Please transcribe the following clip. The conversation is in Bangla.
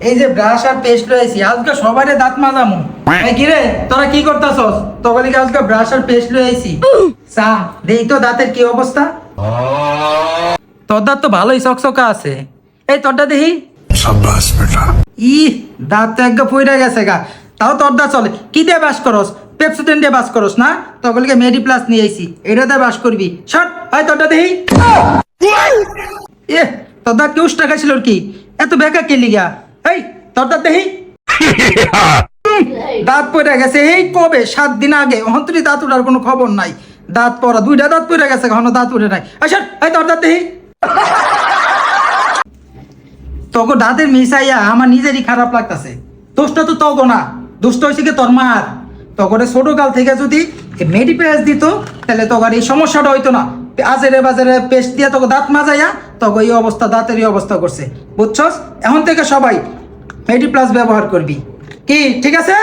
এই যে ব্রাশ আর পেস্ট লইছি আজকে সবারে দাঁত মাজামু। এই কি রে তোরা কি করতাছস? তোকে আজকে ব্রাশ আর পেস্ট লইছি। চা দেই তো দাঁতের কি অবস্থা। তোর দাঁত তো ভালোই চকচকা আছে। এই তোরটা দেখি। शाबाश बेटा। ই দাঁত তো একদম পইরা গেছে গা। তাও তোর দাঁত চলে। কি দিয়ে বাস করস? পেপসোডেন্ট দিয়ে বাস করস না? তোকে মেডি প্লাস নিয়ে আইছি। এটা দিয়ে বাস করবি। সর হয় তোরটা দেখি। এ তোর দাঁত কেউ টাকা ছিল কি? এত বেকা কে লিগা? এই তোর দাঁত দেখি। দাঁত পড়ে গেছে এই কবে 7 দিন আগে অন্তরি দাঁত উঠার কোনো খবর নাই। দাঁত পড়া 2টা দাঁত পড়ে গেছে এখনো দাঁত উঠে নাই। আচ্ছা এই তোর দাঁত দেখি। তোকে দাঁতের মিশাইয়া আমার নিজেরই খারাপ লাগতেছে। দোষটা তো তগো না, দোষটা হয়েছে কি তোর মার। তখন ছোট কাল থেকে যদি মেডি পেস্ট দিত তাহলে তোর এই সমস্যাটা হইতো না। আজেরে বাজারে পেস্ট দিয়ে তোকে দাঁত মাজাইয়া তোকে এই অবস্থা দাঁতের এই অবস্থা করছে। বুঝছস? এখন থেকে সবাই মেডি প্লাস ব্যবহার করবি। কি ঠিক আছে?